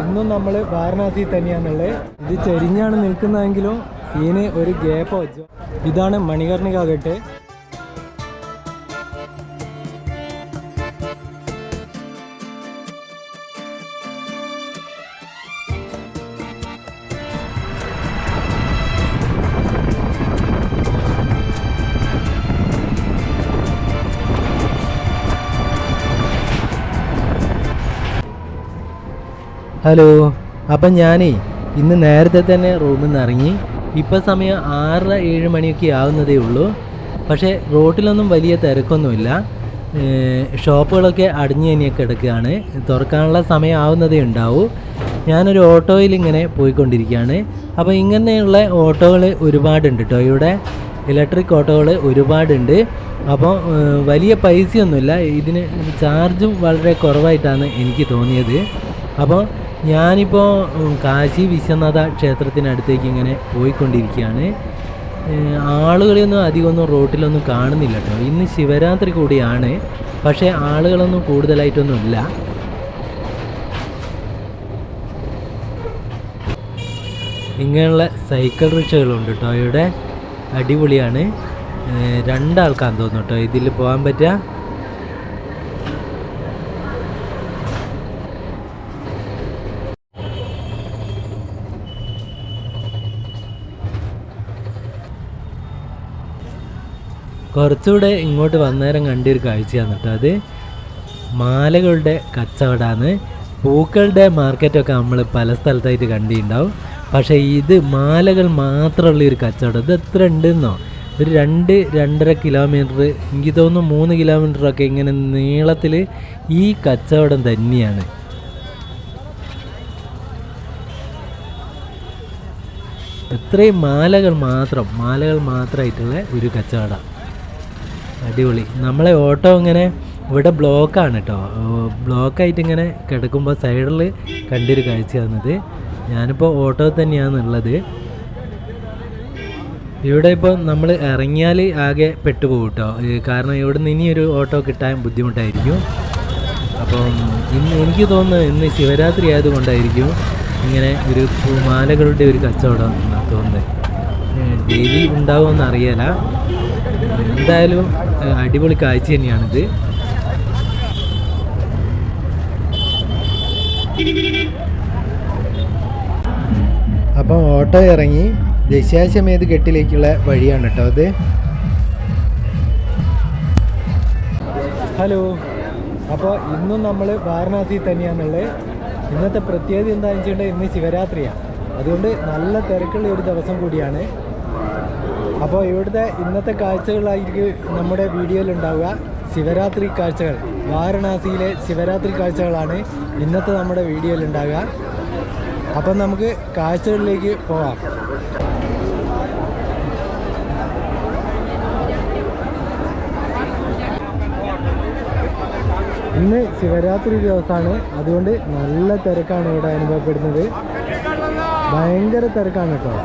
ഇന്നും നമ്മൾ വാരണാസി തന്നെയാണുള്ളത്. ഇത് ചെരിഞ്ഞാണ് നിൽക്കുന്നതെങ്കിലും ഇതിന് ഒരു ഗ്യാപ്പ് വെച്ചു. ഇതാണ് മണികർണിക ഘട്ട്. ഹലോ, അപ്പം ഞാനേ ഇന്ന് നേരത്തെ തന്നെ റൂമിൽ നിന്ന് ഇറങ്ങി. ഇപ്പോൾ സമയം 6-7 മണിയൊക്കെ ആവുന്നതേ ഉള്ളൂ. പക്ഷേ റോട്ടിലൊന്നും വലിയ തിരക്കൊന്നുമില്ല. ഷോപ്പുകളൊക്കെ അടഞ്ഞു തന്നെയൊക്കെ കിടക്കുകയാണ്. തുറക്കാനുള്ള സമയം ആവുന്നതേ ഉണ്ടാവൂ. ഞാനൊരു ഓട്ടോയിൽ ഇങ്ങനെ പോയിക്കൊണ്ടിരിക്കുകയാണ്. അപ്പോൾ ഇങ്ങനെയുള്ള ഓട്ടോകൾ ഒരുപാടുണ്ട് കേട്ടോ. ഇവിടെ ഇലക്ട്രിക് ഓട്ടോകൾ ഒരുപാടുണ്ട്. അപ്പോൾ വലിയ പൈസയൊന്നുമില്ല. ഇതിന് ചാർജും വളരെ കുറവായിട്ടാണ് എനിക്ക് തോന്നിയത്. അപ്പോൾ ഞാനിപ്പോൾ കാശി വിശ്വനാഥ ക്ഷേത്രത്തിനടുത്തേക്ക് ഇങ്ങനെ പോയിക്കൊണ്ടിരിക്കുകയാണ്. ആളുകളെയൊന്നും അധികമൊന്നും റോട്ടിലൊന്നും കാണുന്നില്ല കേട്ടോ. ഇന്ന് ശിവരാത്രി കൂടിയാണ്, പക്ഷേ ആളുകളൊന്നും കൂടുതലായിട്ടൊന്നും ഇല്ല. ഇങ്ങനെയുള്ള സൈക്കിൾ റിക്ഷകളുണ്ട് കേട്ടോ ഇവിടെ. അടിപൊളിയാണ്. 2 ആൾക്കാന്ന് തോന്നുന്നു കേട്ടോ ഇതിൽ പോകാൻ പറ്റുക. കുറച്ചുകൂടെ ഇങ്ങോട്ട് വന്നേരം കണ്ടൊരു കാഴ്ചയാണ് കേട്ടോ. അത് മാലകളുടെ കച്ചവടമാണ്. പൂക്കളുടെ മാർക്കറ്റൊക്കെ നമ്മൾ പല സ്ഥലത്തായിട്ട് കണ്ടിട്ടുണ്ടാവും. പക്ഷേ ഇത് മാലകൾ മാത്രമുള്ളൊരു കച്ചവടം. ഇത് എത്ര ഉണ്ടെന്നോ, ഒരു 2-2.5 കിലോമീറ്റർ, എനിക്ക് തോന്നുന്നു 3 കിലോമീറ്ററൊക്കെ ഇങ്ങനെ നീളത്തിൽ ഈ കച്ചവടം തന്നെയാണ്. ഇത്രയും മാലകൾ മാത്രമായിട്ടുള്ള ഒരു കച്ചവടം. അടിപൊളി. നമ്മളെ ഓട്ടോ ഇങ്ങനെ ഇവിടെ ബ്ലോക്കാണ് കേട്ടോ. ബ്ലോക്കായിട്ട് ഇങ്ങനെ കിടക്കുമ്പോൾ സൈഡിൽ കണ്ടൊരു കാഴ്ചയാണിത്. ഞാനിപ്പോൾ ഓട്ടോ തന്നെയാണുള്ളത്. ഇവിടെ ഇപ്പോൾ നമ്മൾ ഇറങ്ങിയാൽ ആകെ പെട്ടുപോകും കേട്ടോ. കാരണം ഇവിടെ നിന്ന് ഇനിയൊരു ഓട്ടോ കിട്ടാൻ ബുദ്ധിമുട്ടായിരിക്കും. അപ്പം എനിക്ക് തോന്നുന്നു ഇന്ന് ശിവരാത്രി ആയതുകൊണ്ടായിരിക്കും ഇങ്ങനെ ഒരു മാലകളുടെ ഒരു കച്ചവടം എന്നാണ് തോന്നുന്നത്. ഡെയിലി ഉണ്ടാവുമെന്ന് അറിയില്ല. എന്തായാലും അടിപൊളി കാഴ്ച തന്നെയാണിത്. അപ്പം ഓട്ടോ ഇറങ്ങി ദശാശ്വമേധ ഘട്ടിലേക്കുള്ള വഴിയാണ് കേട്ടോ അത്. ഹലോ, അപ്പോൾ ഇന്നും നമ്മൾ വാരണാസി തന്നെയാണുള്ളത്. ഇന്നത്തെ പ്രത്യേകത എന്താണെന്ന് വെച്ചിട്ടുണ്ടെങ്കിൽ ഇന്ന് ശിവരാത്രിയാണ്. അതുകൊണ്ട് നല്ല തിരക്കുള്ള ഒരു ദിവസം കൂടിയാണ്. അപ്പോൾ ഇവിടുത്തെ ഇന്നത്തെ കാഴ്ചകളായിരിക്കും നമ്മുടെ വീഡിയോയിൽ ഉണ്ടാവുക. ശിവരാത്രി കാഴ്ചകൾ, വാരണാസിയിലെ ശിവരാത്രി കാഴ്ചകളാണ് ഇന്നത്തെ നമ്മുടെ വീഡിയോയിൽ ഉണ്ടാവുക. അപ്പം നമുക്ക് കാഴ്ചകളിലേക്ക് പോകാം. ഇന്ന് ശിവരാത്രി ദിവസമാണ്. അതുകൊണ്ട് നല്ല തിരക്കാണ് ഇവിടെ അനുഭവപ്പെടുന്നത്. ഭയങ്കര തിരക്കാണ് കേട്ടോ.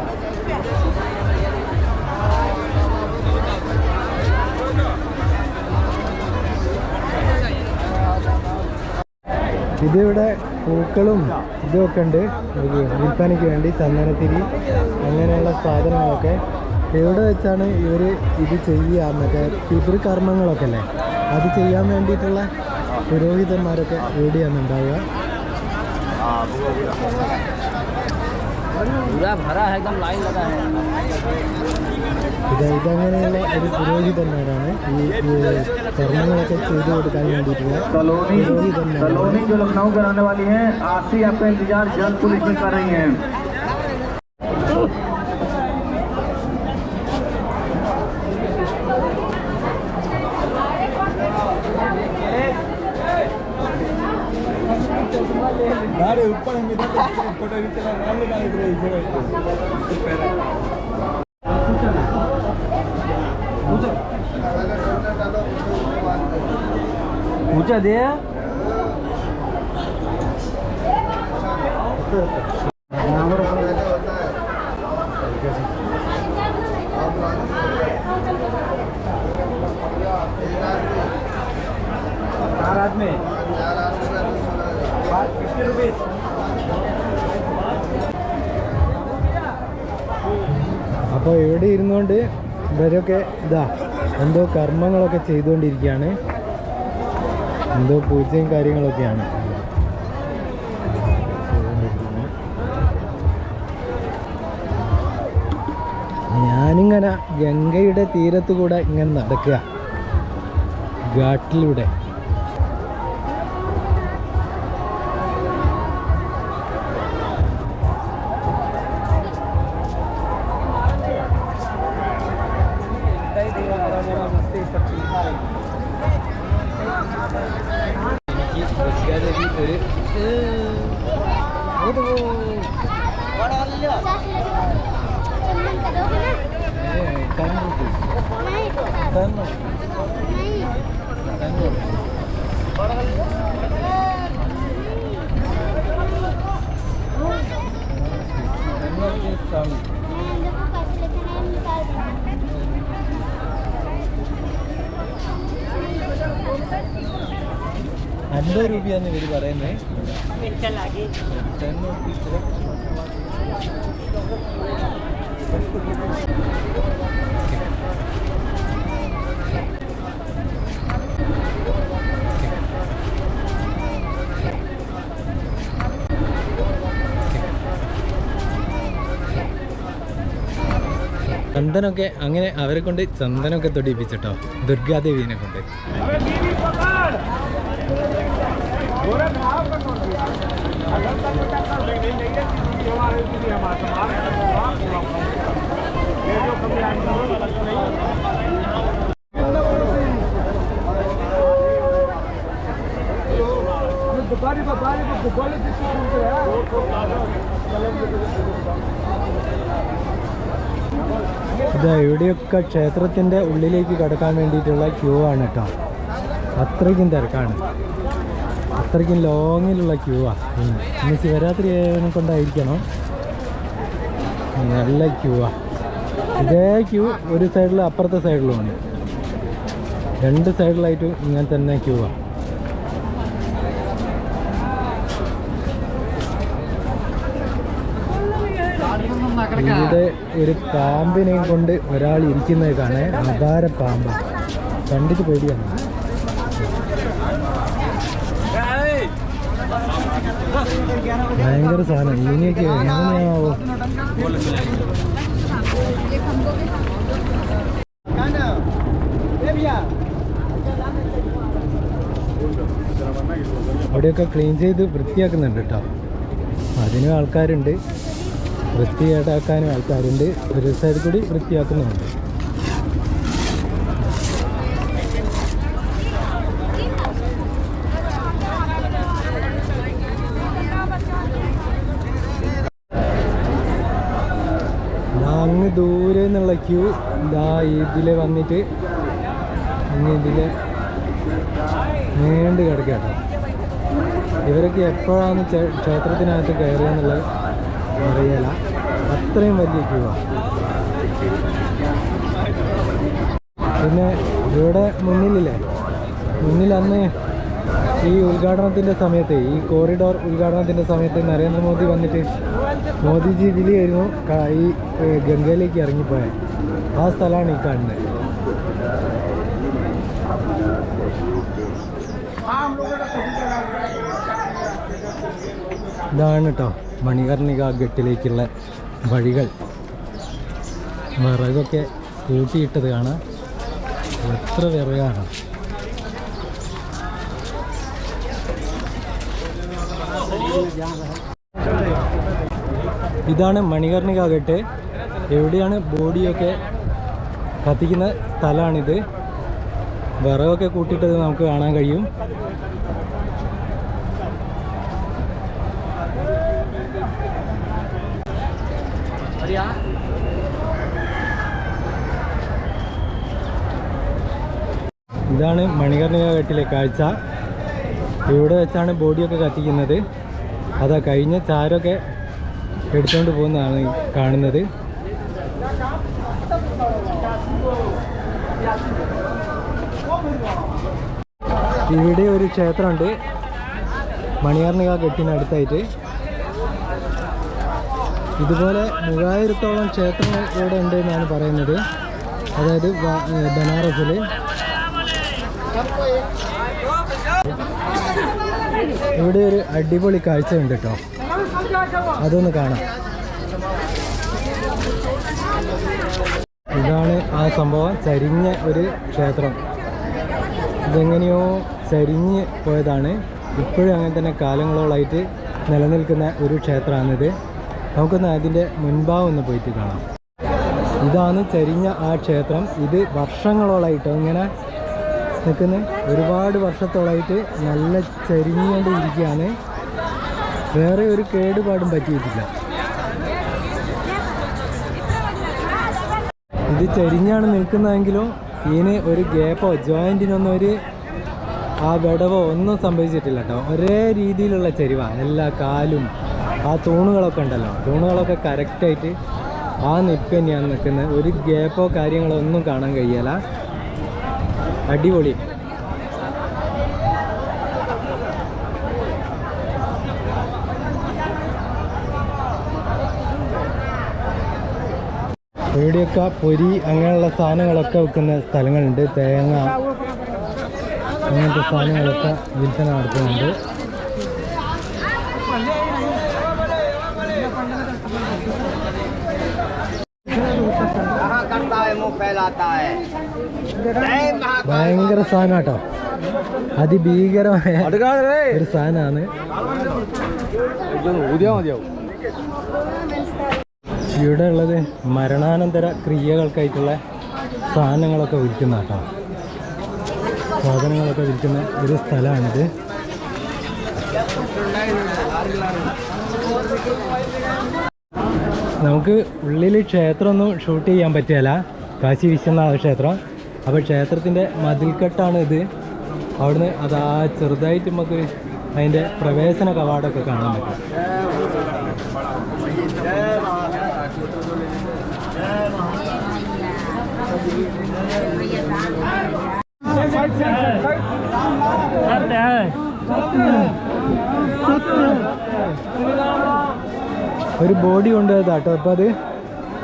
ഇതിവിടെ പൂക്കളും ഇതുമൊക്കെ ഉണ്ട് വിൽപ്പനയ്ക്ക് വേണ്ടി. ചന്ദനത്തിരി അങ്ങനെയുള്ള സാധനങ്ങളൊക്കെ ഇവിടെ വെച്ചാണ് ഇവർ ഇത് ചെയ്യുക. മറ്റേ പിതൃകർമ്മങ്ങളൊക്കെ അല്ലേ, അത് ചെയ്യാൻ വേണ്ടിയിട്ടുള്ള പുരോഹിതന്മാരൊക്കെ ഇവിടെയാണ് ഉണ്ടാവുക. ഇതങ്ങനെയുള്ള ഒരു പുരോഹിതന്മാരാണ് ഈ കർമ്മങ്ങളൊക്കെ ചെയ്തു കൊടുക്കാൻ വേണ്ടിയിട്ടുള്ള പുരോഹിതന്മാർ. पूछा दे അപ്പോൾ ഇവിടെ ഇരുന്നുകൊണ്ട് ഇവരൊക്കെ ഇതാ എന്തോ കർമ്മങ്ങളൊക്കെ ചെയ്തുകൊണ്ടിരിക്കുകയാണ്. എന്തോ പൂജയും കാര്യങ്ങളൊക്കെയാണ്. ഞാനിങ്ങനെ ഗംഗയുടെ തീരത്ത് കൂടെ ഇങ്ങനെ നടക്കുക, ഘാട്ടിലൂടെ. ₹50 രൂപയാന്ന് ഇവർ പറയുന്നത്. ചന്ദനമൊക്കെ അങ്ങനെ അവരെ കൊണ്ട് ചന്ദനമൊക്കെ തൊടിപ്പിച്ചിട്ടോ, ദുർഗാദേവീനെ കൊണ്ട്. ഇതാ ഇവിടെയൊക്കെ ക്ഷേത്രത്തിൻ്റെ ഉള്ളിലേക്ക് കടക്കാൻ വേണ്ടിയിട്ടുള്ള ക്യൂ ആണ് കേട്ടോ. അത്രയ്ക്കും തിരക്കാണ്, അത്രയ്ക്കും ലോങ്ങിലുള്ള ക്യൂ ആണ്. ഇന്ന് ശിവരാത്രി ആയതിനെ കൊണ്ടായിരിക്കണം നല്ല ക്യൂ ആണ്. ഇതേ ക്യൂ ഒരു സൈഡിലും അപ്പുറത്തെ സൈഡിലും ഉണ്ട്. രണ്ട് സൈഡിലായിട്ടും ഇങ്ങനെ തന്നെ ക്യൂ ആണ്. ഇവിടെ ഒരു പാമ്പിനെയും കൊണ്ട് ഒരാൾ ഇരിക്കുന്നത് കാണാൻ. അപാര പാമ്പ്, കണ്ടിട്ട് പേടിയാണ്. ഭയങ്കര സാധനം. ഇനിയൊക്കെ എങ്ങനെയാവോ? അവിടെയൊക്കെ ക്ലീൻ ചെയ്ത് വൃത്തിയാക്കുന്നുണ്ട് കേട്ടോ. അതിനും ആൾക്കാരുണ്ട്, വൃത്തികേടാക്കാനും ആൾക്കാരുണ്ട്. ഒരു സൈഡ് കൂടി വൃത്തിയാക്കുന്നുണ്ട്. അങ്ങ് ദൂരെ നിന്നുള്ള ക്യൂ ഇതാ ഇതിലെ വന്നിട്ട് അങ്ങ് ഇതിലെ നീണ്ട് കിടക്കാട്ടോ. ഇവരൊക്കെ എപ്പോഴാണ് ക്ഷേത്രത്തിനകത്ത് കയറുകയെന്നുള്ളത് അറിയില്ല. അത്രയും വലിയ ക്യൂ ആണ്. പിന്നെ ഇവിടെ മുന്നിൽ അന്ന് ഈ ഉദ്ഘാടനത്തിൻ്റെ സമയത്ത്, ഈ കോറിഡോർ ഉദ്ഘാടനത്തിൻ്റെ സമയത്ത് നരേന്ദ്രമോദി വന്നിട്ട് മോദിജി ഇതിലായിരുന്നു ഈ ഗംഗയിലേക്ക് ഇറങ്ങിപ്പോയത്. ആ സ്ഥലമാണ് ഈ കാണുന്നത്. ഇതാണ് കേട്ടോ മണികർണിക ഘട്ടിലേക്കുള്ള വഴികൾ. വിറകൊക്കെ കൂട്ടിയിട്ടത് കാണാം. എത്ര വിറകാണ്! ഇതാണ് മണികർണിക ഘട്ട്. എവിടെയാണ് ബോഡിയൊക്കെ കത്തിക്കുന്ന സ്ഥലമാണിത്. വിറകൊക്കെ കൂട്ടിയിട്ടത് നമുക്ക് കാണാൻ കഴിയും. ഇതാണ് മണികർണിക ഘട്ടിലെ കാഴ്ച. ഇവിടെ വെച്ചാണ് ബോഡിയൊക്കെ കത്തിക്കുന്നത്. അതാ കഴിഞ്ഞ ചാരമൊക്കെ എടുത്തുകൊണ്ട് പോകുന്നതാണ് കാണുന്നത്. ഇവിടെ ഒരു ക്ഷേത്രമുണ്ട് മണികർണിക കെട്ടിനടുത്തായിട്ട്. ഇതുപോലെ 3000-ഓളം ക്ഷേത്രങ്ങൾ ഇവിടെ ഉണ്ട് എന്നാണ് പറയുന്നത്. അതായത് ബനാറസിൽ. ഇവിടെ ഒരു അടിപൊളി കാഴ്ച ഉണ്ട് കേട്ടോ, അതൊന്ന് കാണാം. ഇതാണ് ആ സംഭവം, ചരിഞ്ഞ ഒരു ക്ഷേത്രം. ഇതെങ്ങനെയോ ചരിഞ്ഞ് പോയതാണ്. ഇപ്പോഴും അങ്ങനെ തന്നെ കാലങ്ങളോളായിട്ട് നിലനിൽക്കുന്ന ഒരു ക്ഷേത്രമാണിത്. നമുക്കൊന്ന് അതിൻ്റെ മുൻഭാഗം ഒന്ന് പോയിട്ട് കാണാം. ഇതാണ് ചരിഞ്ഞ ആ ക്ഷേത്രം. ഇത് വർഷങ്ങളോളായിട്ടോ ഇങ്ങനെ നിൽക്കുന്നത്, ഒരുപാട് വർഷത്തോളായിട്ട് നല്ല ചരിഞ്ഞുകൊണ്ട് ഇരിക്കുകയാണ്. വേറെ ഒരു കേടുപാടും പറ്റിയിട്ടില്ല. ഇത് ചരിഞ്ഞാണ് നിൽക്കുന്നതെങ്കിലും ഇതിന് ഒരു ഗ്യാപ്പോ ജോയിൻറ്റിനൊന്നും ഒരു ആ വിടവോ ഒന്നും സംഭവിച്ചിട്ടില്ല കേട്ടോ. ഒരേ രീതിയിലുള്ള ചരിവാണ്. എല്ലാ കാലും ആ തൂണുകളൊക്കെ ഉണ്ടല്ലോ, തൂണുകളൊക്കെ കറക്റ്റായിട്ട് ആ നിൽപ്പ് തന്നെയാണ് നിൽക്കുന്നത്. ഒരു ഗ്യാപ്പോ കാര്യങ്ങളോ ഒന്നും കാണാൻ കഴിയില്ല. അടിപൊളി. ഇവിടെയൊക്കെ പൊരി അങ്ങനെയുള്ള സാധനങ്ങളൊക്കെ വെക്കുന്ന സ്ഥലങ്ങളുണ്ട്. തേങ്ങ അങ്ങനത്തെ സാധനങ്ങളൊക്കെ വിൽപ്പന നടത്തുന്നുണ്ട്. ഭയങ്കര സാധനം കേട്ടോ, അതിഭീകരമായ ഒരു സാധനമാണ്. ഇവിടെ ഉള്ളത് മരണാനന്തര ക്രിയകൾക്കായിട്ടുള്ള സാധനങ്ങളൊക്കെ വിൽക്കുന്ന കേട്ടോ, സാധനങ്ങളൊക്കെ വിൽക്കുന്ന ഒരു സ്ഥലമാണിത്. നമുക്ക് ഉള്ളിൽ ക്ഷേത്രമൊന്നും ഷൂട്ട് ചെയ്യാൻ പറ്റില്ല, കാശി വിശ്വനാഥ ക്ഷേത്രം. അപ്പോൾ ക്ഷേത്രത്തിൻ്റെ മതിൽക്കെട്ടാണ് ഇത്. അവിടുന്ന് അതാ ചെറുതായിട്ട് നമുക്ക് അതിൻ്റെ പ്രവേശന കവാടമൊക്കെ കാണാൻ പറ്റും. ഒരു ബോഡി കൊണ്ടുപോയതാട്ടോ അപ്പോൾ അത്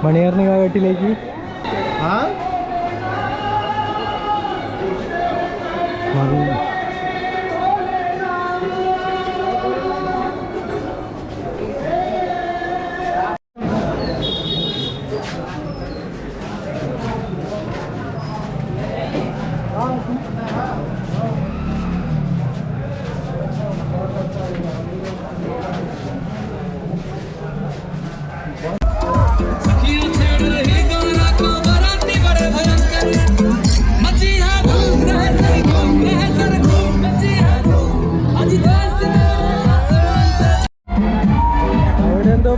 മണികർണിക ഘട്ടിലേക്ക്.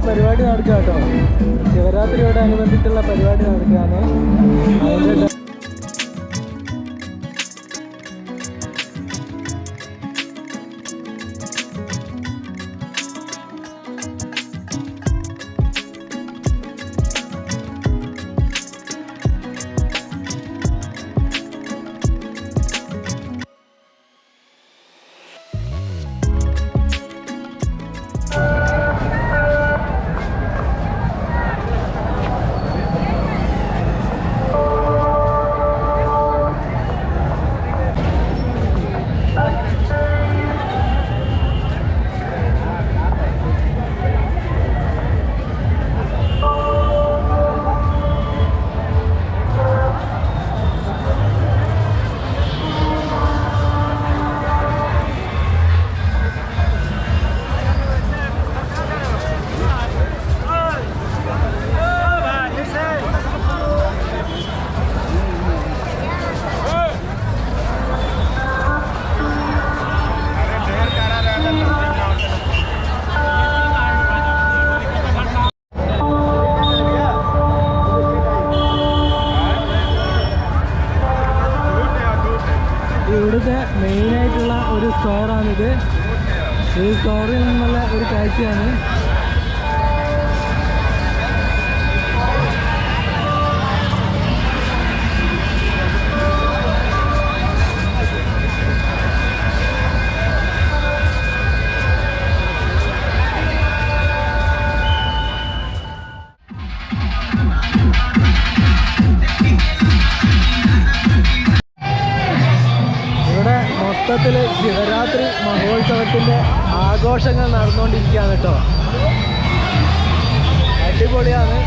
പരിപാടി നടക്കുക കേട്ടോ, ശിവരാത്രിയോടനുബന്ധിച്ചുള്ള പരിപാടി നടക്കുകയാണ്. ഇവിടുത്തെ മെയിനായിട്ടുള്ള ഒരു സ്ക്വയറാണിത്. ഈ സ്ക്വയറിൽ നിന്നുള്ള ഒരു കാഴ്ചയാണ്. ശിവരാത്രി മഹോത്സവത്തിൻ്റെ ആഘോഷങ്ങൾ നടന്നുകൊണ്ടിരിക്കുകയാണ് കേട്ടോ. അടിപൊളിയാണ്.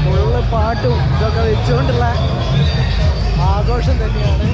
ഫുള്ള് പാട്ടും ഇതൊക്കെ വെച്ചുകൊണ്ടുള്ള ആഘോഷം തന്നെയാണ്.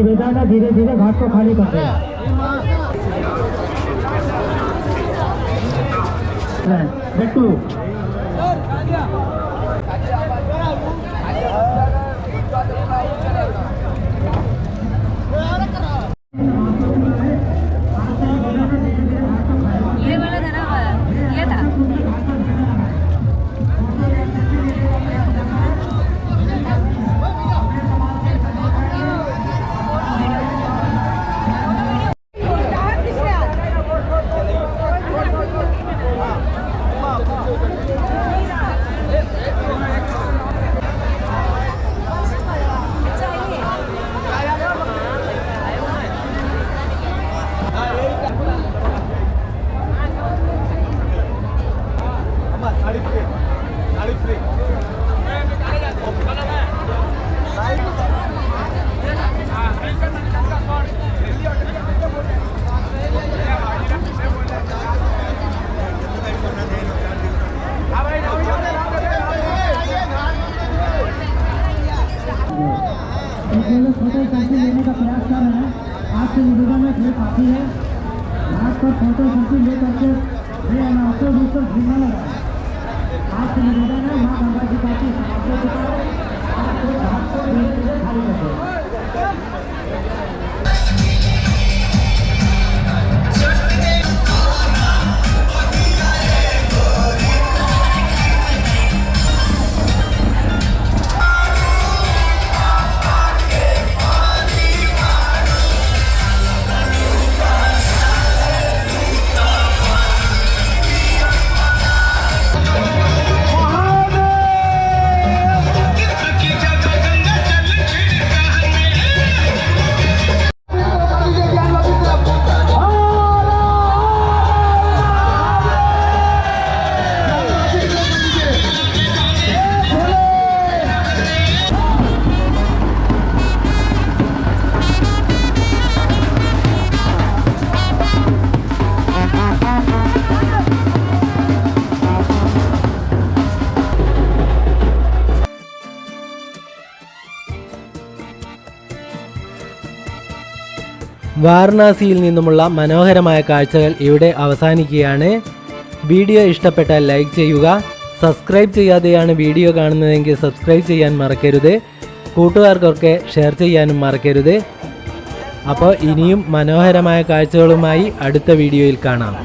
निवेदन धीरे धीरे घाट को खाली करते हैं। बिट्टू ये वाला था ना, ये था। फोटो सेल्फी लेने का प्रयास कर रहे हैं। आपसे निवेदन है ये काफी है। घाट पर फोटो सेल्फी ले करके ये अनाउंसर बीच पर घूमना लगा। आपसे निवेदन है माँ गंगा जी काफी समाप्त हो चुका है। आपको घाट को खाली कर दो। വാരണാസിയിൽ നിന്നുമുള്ള മനോഹരമായ കാഴ്ചകൾ ഇവിടെ അവസാനിക്കുകയാണ്. വീഡിയോ ഇഷ്ടപ്പെട്ടാൽ ലൈക്ക് ചെയ്യുക. സബ്സ്ക്രൈബ് ചെയ്യാതെയാണ് വീഡിയോ കാണുന്നതെങ്കിൽ സബ്സ്ക്രൈബ് ചെയ്യാൻ മറക്കരുത്. കൂട്ടുകാർക്കൊക്കെ ഷെയർ ചെയ്യാനും മറക്കരുത്. അപ്പോൾ ഇനിയും മനോഹരമായ കാഴ്ചകളുമായി അടുത്ത വീഡിയോയിൽ കാണാം.